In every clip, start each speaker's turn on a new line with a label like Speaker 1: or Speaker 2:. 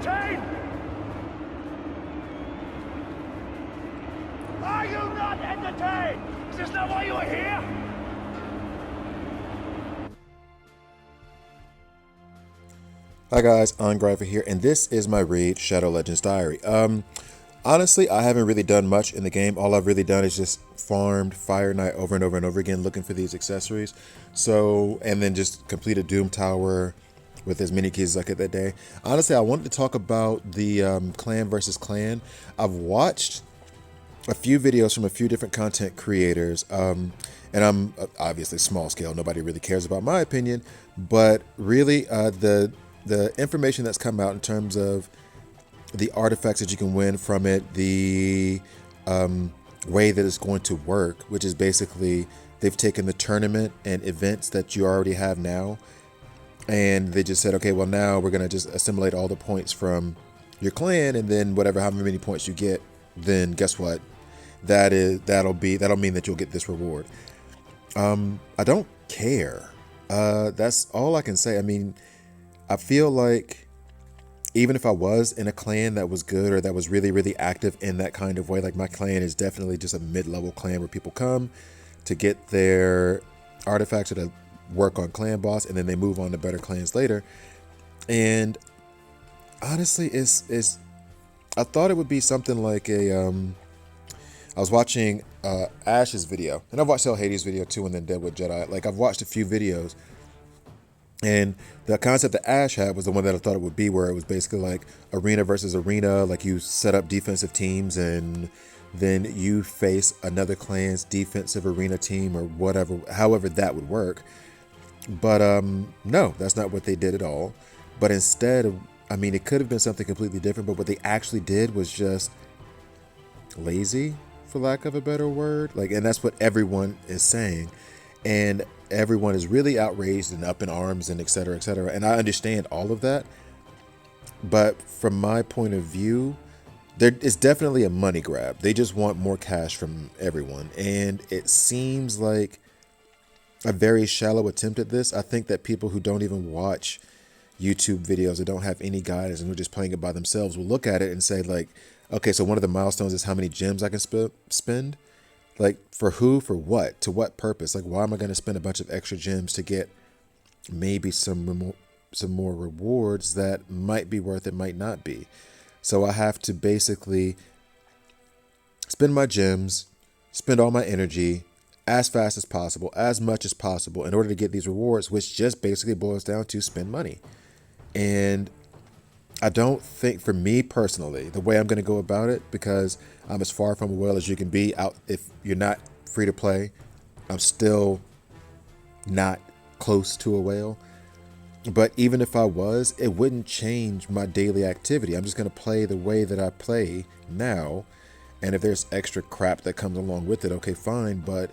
Speaker 1: entertained? Are you not entertained? Is this not why you are here?
Speaker 2: Hi guys, Ungraver here, and this is my read, Shadow Legends Diary. Honestly, I haven't really done much in the game. All I've really done is just farmed Fire Knight over and over and over again, looking for these accessories. So, and then just completed Doom Tower with as many keys as I could that day. Honestly, I wanted to talk about the clan versus clan. I've watched a few videos from a few different content creators, and I'm obviously small scale. Nobody really cares about my opinion, but really, the information that's come out in terms of the artifacts that you can win from it, the way that it's going to work, which is basically they've taken the tournament and events that you already have now, and they just said, okay, well now we're gonna just assimilate all the points from your clan, and then however many points you get, then guess what? That'll mean that you'll get this reward. I don't care. That's all I can say. I mean, I feel like even if I was in a clan that was good or that was really, really active in that kind of way, like my clan is definitely just a mid-level clan where people come to get their artifacts or to work on clan boss, and then they move on to better clans later. And honestly, I thought it would be something like I was watching Ash's video, and I've watched El Hades' video too, and then Deadwood Jedi. Like, I've watched a few videos, and the concept that Ash had was the one that I thought it would be, where it was basically like arena versus arena, like you set up defensive teams and then you face another clan's defensive arena team or whatever, however that would work. But no, that's not what they did at all. But instead, I mean, it could have been something completely different, but what they actually did was just lazy, for lack of a better word. Like, and that's what everyone is saying. And everyone is really outraged and up in arms and et cetera, et cetera. And I understand all of that. But from my point of view, it's definitely a money grab. They just want more cash from everyone. And it seems like a very shallow attempt at this. I think that people who don't even watch YouTube videos or don't have any guidance and who are just playing it by themselves will look at it and say, like, okay, so one of the milestones is how many gems I can spend. Like, for who, for what, to what purpose? Like, why am I going to spend a bunch of extra gems to get maybe some more rewards that might be worth it, might not be? So I have to basically spend my gems, spend all my energy as fast as possible, as much as possible in order to get these rewards, which just basically boils down to spend money. And I don't think, for me personally, the way I'm going to go about it, because I'm as far from a whale as you can be out. If you're not free to play, I'm still not close to a whale. But even if I was, it wouldn't change my daily activity. I'm just going to play the way that I play now. And if there's extra crap that comes along with it, okay, fine. But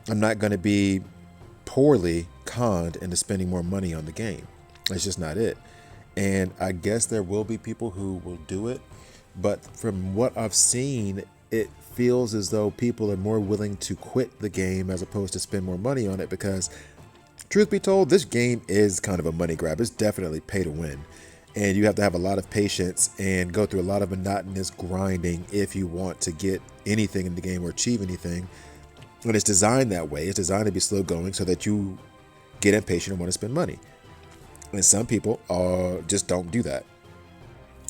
Speaker 2: I'm not going to be poorly conned into spending more money on the game. It's just not it. And I guess there will be people who will do it. But from what I've seen, it feels as though people are more willing to quit the game as opposed to spend more money on it, because truth be told, this game is kind of a money grab. It's definitely pay to win. And you have to have a lot of patience and go through a lot of monotonous grinding if you want to get anything in the game or achieve anything. And it's designed that way. It's designed to be slow going so that you get impatient and want to spend money. And some people just don't do that.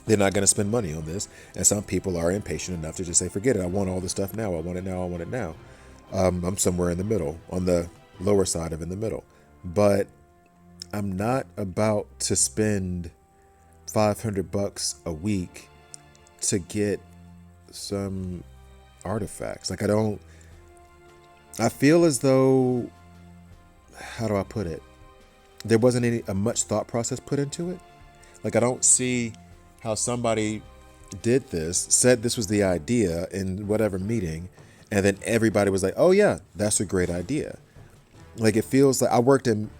Speaker 2: They're not going to spend money on this. And some people are impatient enough to just say, forget it. I want all this stuff now. I want it now. I want it now. I'm somewhere in the middle, on the lower side of in the middle. But I'm not about to spend $500 a week to get some artifacts. Like, I feel as though, how do I put it? There wasn't a much thought process put into it. Like, I don't see how somebody did this, said this was the idea in whatever meeting, and then everybody was like, oh yeah, that's a great idea. Like, it feels like I worked in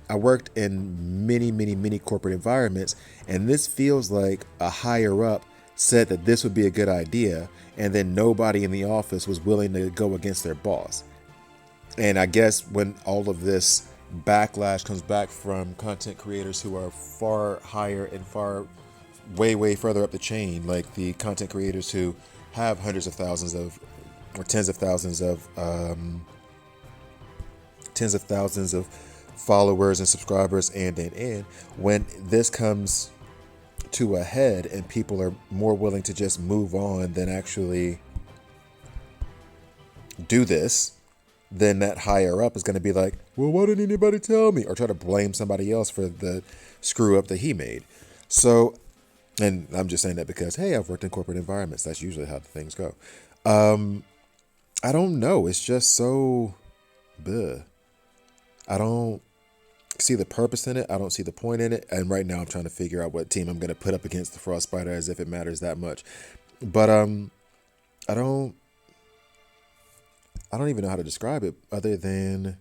Speaker 2: many corporate environments, and this feels like a higher up said that this would be a good idea, and then nobody in the office was willing to go against their boss. And I guess when all of this backlash comes back from content creators who are far higher and far way further up the chain, like the content creators who have hundreds of thousands of, or tens of thousands of followers and subscribers, and when this comes to a head and people are more willing to just move on than actually do this, then that higher up is going to be like, well, why didn't anybody tell me? Or try to blame somebody else for the screw up that he made. So, and I'm just saying that because, hey, I've worked in corporate environments. That's usually how the things go. I don't know. It's just so, bleh. I don't see the purpose in it. I don't see the point in it. And right now I'm trying to figure out what team I'm going to put up against the Frost Spider, as if it matters that much. But I don't even know how to describe it other than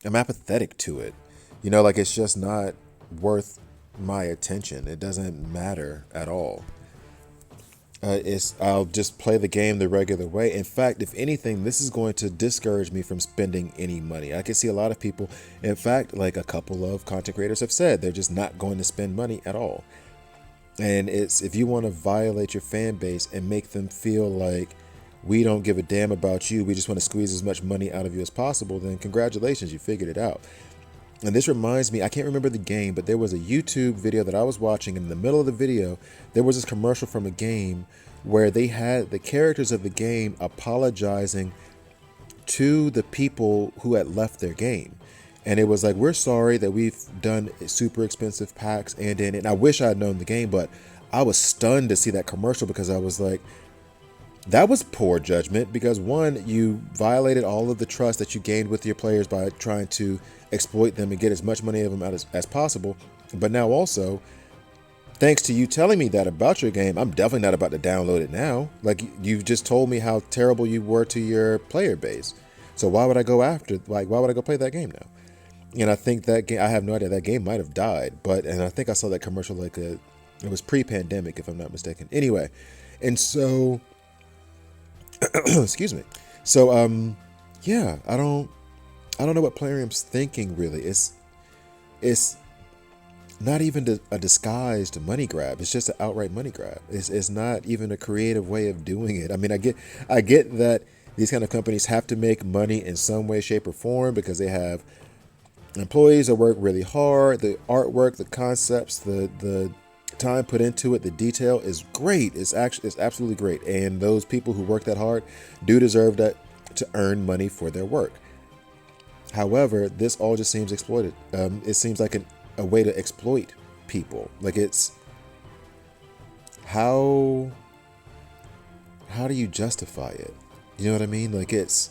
Speaker 2: I'm apathetic to it. You know, like it's just not worth my attention. It doesn't matter at all. I'll just play the game the regular way. In fact, if anything, this is going to discourage me from spending any money. I can see a lot of people, in fact, like a couple of content creators have said, they're just not going to spend money at all. And it's, if you want to violate your fan base and make them feel like we don't give a damn about you, we just want to squeeze as much money out of you as possible, then congratulations, you figured it out. And this reminds me, I can't remember the game, but there was a YouTube video that I was watching. And in the middle of the video, there was this commercial from a game where they had the characters of the game apologizing to the people who had left their game. And it was like, we're sorry that we've done super expensive packs and I wish I had known the game, but I was stunned to see that commercial because I was like, that was poor judgment, because one, you violated all of the trust that you gained with your players by trying to exploit them and get as much money of them out as possible. But now also, thanks to you telling me that about your game, I'm definitely not about to download it now. Like, you've just told me how terrible you were to your player base. So why would I go why would I go play that game now? And I think that game, I have no idea, that game might have died, and I think I saw that commercial it was pre-pandemic, if I'm not mistaken. Anyway, and so, excuse me. So, yeah, I don't know what Plarium's thinking really. It's not even a disguised money grab. It's just an outright money grab. It's not even a creative way of doing it. I mean, I get that these kind of companies have to make money in some way, shape, or form because they have employees that work really hard. The artwork, the concepts, the time put into it, the detail is great. It's absolutely great. And those people who work that hard do deserve that, to earn money for their work. However, this all just seems exploited. It seems like a way to exploit people. Like, it's how do you justify it? You know what I mean? Like, it's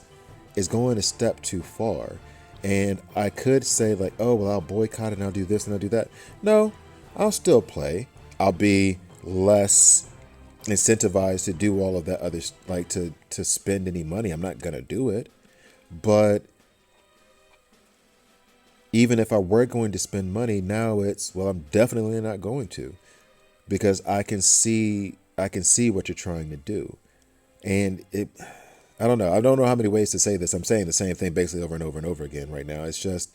Speaker 2: going a step too far. And I could say like, oh, well, I'll boycott it and I'll do this and I'll do that. No, I'll still play. I'll be less incentivized to do all of that other, like to spend any money. I'm not going to do it. But even if I were going to spend money, now it's, well, I'm definitely not going to, because I can see what you're trying to do. And I don't know. I don't know how many ways to say this. I'm saying the same thing basically over and over and over again right now. It's just,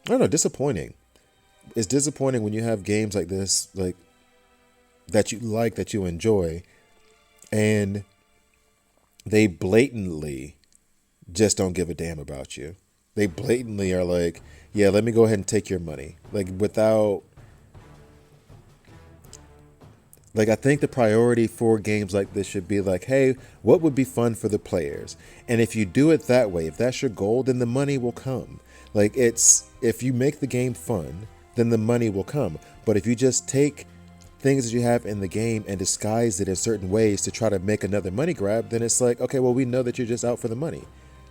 Speaker 2: I don't know, disappointing. It's disappointing when you have games like this, like that you enjoy, and they blatantly just don't give a damn about you. They blatantly are like, yeah, let me go ahead and take your money. Like, without, like, I think the priority for games like this should be like, hey, what would be fun for the players? And if you do it that way, if that's your goal, then the money will come. Like, if you make the game fun, then the money will come. But if you just take things that you have in the game and disguise it in certain ways to try to make another money grab, then it's like, okay, well, we know that you're just out for the money.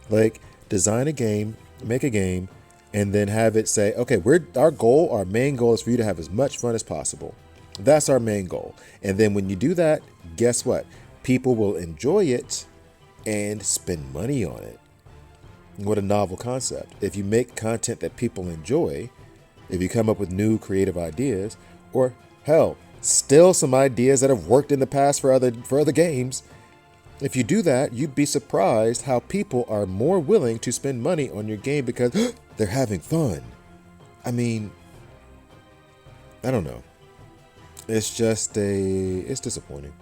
Speaker 2: Like, design a game, make a game, and then have it say, okay, our main goal is for you to have as much fun as possible. That's our main goal. And then when you do that, guess what? People will enjoy it and spend money on it. What a novel concept. If you make content that people enjoy, if you come up with new creative ideas, or hell, still some ideas that have worked in the past for other games, if you do that, you'd be surprised how people are more willing to spend money on your game because they're having fun. I mean, I don't know. it's just it's disappointing.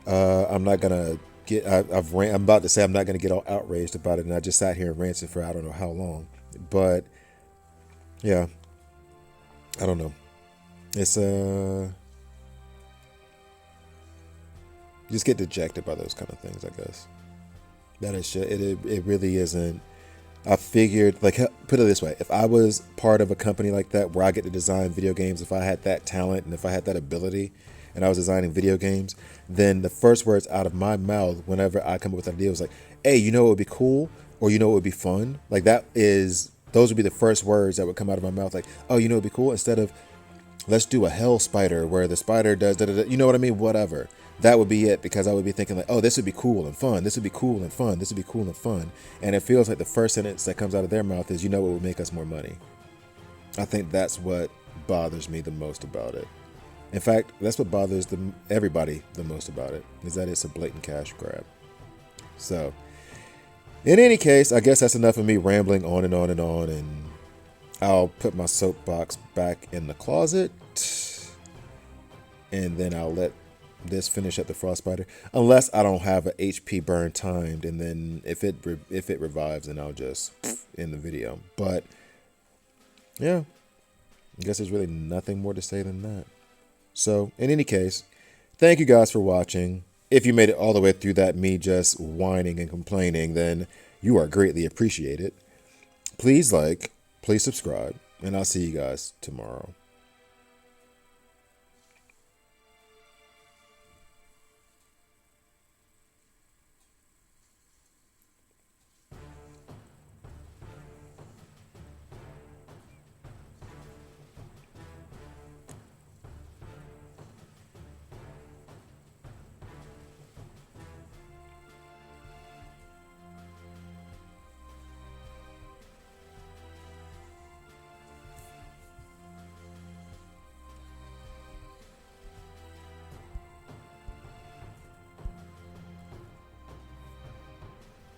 Speaker 2: I'm not gonna get. I'm about to say I'm not gonna get all outraged about it, and I just sat here and ranted for I don't know how long. But yeah, I don't know. It's you just get dejected by those kind of things. I guess that is shit. It really isn't. I figured, like, put it this way: if I was part of a company like that where I get to design video games, if I had that talent and if I had that ability, and I was designing video games, then the first words out of my mouth whenever I come up with an idea was like, "Hey, you know what would be cool, or you know what would be fun?" Like those would be the first words that would come out of my mouth. Like, "Oh, you know what would be cool?" Instead of let's do a hell spider where the spider does da, da, da, you know what I mean? Whatever. That would be it, because I would be thinking like, oh, this would be cool and fun. This would be cool and fun. This would be cool and fun. And it feels like the first sentence that comes out of their mouth is, you know what would make us more money. I think that's what bothers me the most about it. In fact, that's what bothers everybody the most about it, is that it's a blatant cash grab. So, in any case, I guess that's enough of me rambling on and on and on, and I'll put my soapbox back in the closet, and then I'll let this finish up the frostbiter, unless I don't have a HP burn timed, and then if it revives, then I'll just end the video. But yeah, I guess there's really nothing more to say than that. So in any case, thank you guys for watching. If you made it all the way through that me just whining and complaining, then you are greatly appreciated. Please like, please subscribe, and I'll see you guys tomorrow.